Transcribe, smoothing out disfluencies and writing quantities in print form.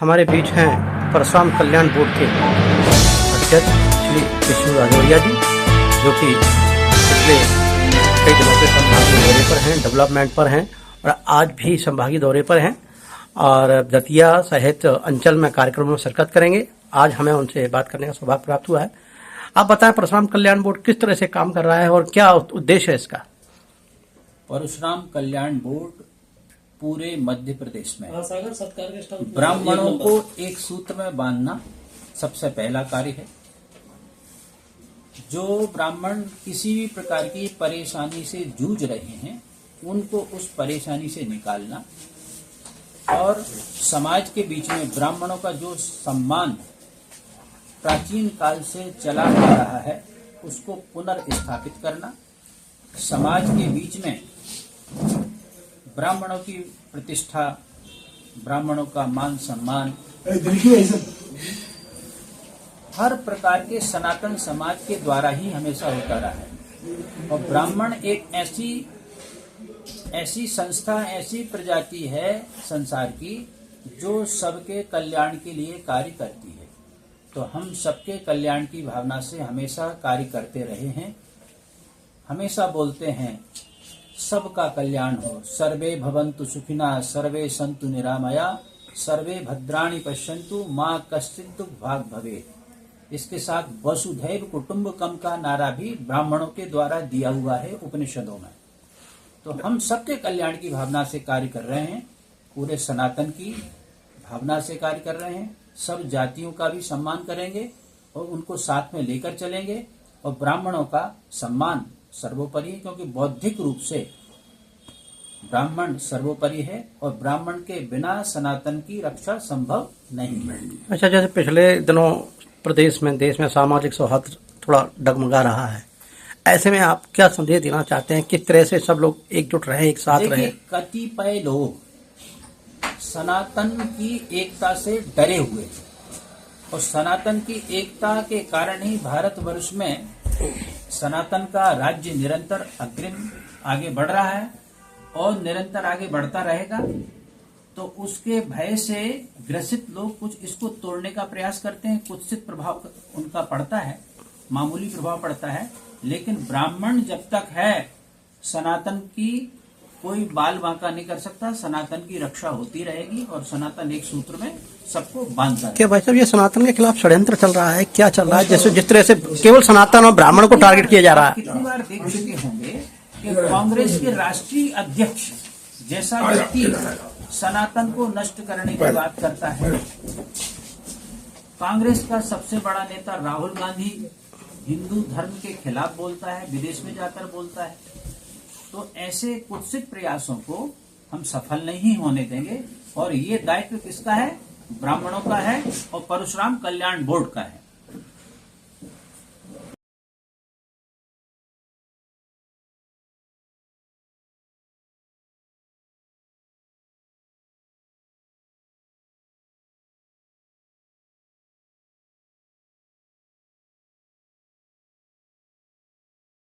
हमारे बीच हैं परशुराम कल्याण बोर्ड के अध्यक्ष श्री विष्णु राजौरिया जी, जो कि पिछले कई दिनों से संभागीय दौरे पर हैं, डेवलपमेंट पर हैं और आज भी संभागीय दौरे पर हैं और दतिया सहित अंचल में कार्यक्रमों में शिरकत करेंगे। आज हमें उनसे बात करने का सौभाग्य प्राप्त हुआ है। आप बताएं, परशुराम कल्याण बोर्ड किस तरह से काम कर रहा है और क्या उद्देश्य है इसका? परशुराम कल्याण बोर्ड पूरे मध्य प्रदेश में ब्राह्मणों को एक सूत्र में बांधना सबसे पहला कार्य है। जो ब्राह्मण किसी भी प्रकार की परेशानी से जूझ रहे हैं, उनको उस परेशानी से निकालना और समाज के बीच में ब्राह्मणों का जो सम्मान प्राचीन काल से चला आ रहा है, उसको पुनर्स्थापित करना, समाज के बीच में ब्राह्मणों की प्रतिष्ठा, ब्राह्मणों का मान सम्मान हर प्रकार के सनातन समाज के द्वारा ही हमेशा होता रहा है। और ब्राह्मण एक ऐसी संस्था, ऐसी प्रजाति है संसार की जो सबके कल्याण के लिए कार्य करती है। तो हम सबके कल्याण की भावना से हमेशा कार्य करते रहे हैं। हमेशा बोलते हैं सबका कल्याण हो, सर्वे भवन्तु सुखिनः, सर्वे सन्तु निरामया, सर्वे भद्राणि पश्यन्तु, माँ कश्चित् दुःख भाग् भवेत्। इसके साथ वसुधैव कुटुम्बकम का नारा भी ब्राह्मणों के द्वारा दिया हुआ है उपनिषदों में। तो हम सबके कल्याण की भावना से कार्य कर रहे हैं, पूरे सनातन की भावना से कार्य कर रहे हैं। सब जातियों का भी सम्मान करेंगे और उनको साथ में लेकर चलेंगे और ब्राह्मणों का सम्मान सर्वोपरि है, क्योंकि बौद्धिक रूप से ब्राह्मण सर्वोपरि है और ब्राह्मण के बिना सनातन की रक्षा संभव नहीं है। अच्छा, जैसे पिछले दिनों प्रदेश में, देश में सामाजिक सौहार्द थोड़ा डगमगा रहा है, ऐसे में आप क्या संदेश देना चाहते हैं? किस तरह से सब लोग एकजुट रहे, एक साथ रहे? कतिपय लोग सनातन की एकता से डरे हुए थे और सनातन की एकता के कारण ही भारतवर्ष में सनातन का राज्य निरंतर अग्रिम आगे बढ़ रहा है और निरंतर आगे बढ़ता रहेगा। तो उसके भय से ग्रसित लोग कुछ इसको तोड़ने का प्रयास करते हैं। कुत्सित प्रभाव उनका पड़ता है, मामूली प्रभाव पड़ता है, लेकिन ब्राह्मण जब तक है सनातन की कोई बाल बांका नहीं कर सकता। सनातन की रक्षा होती रहेगी और सनातन एक सूत्र में सबको बांधता है। क्या भाई साहब, ये सनातन के खिलाफ षड्यंत्र चल रहा है? क्या चल रहा है? जैसे जिस तरह से केवल सनातन और ब्राह्मण को टारगेट किया जा रहा है। कितनी बार देख चुके होंगे कि कांग्रेस के राष्ट्रीय अध्यक्ष जैसा व्यक्ति सनातन को नष्ट करने की बात करता है। कांग्रेस का सबसे बड़ा नेता राहुल गांधी हिंदू धर्म के खिलाफ बोलता है, विदेश में जाकर बोलता है। तो ऐसे कुत्सित प्रयासों को हम सफल नहीं होने देंगे और ये दायित्व किसका है? ब्राह्मणों का है और परशुराम कल्याण बोर्ड का है।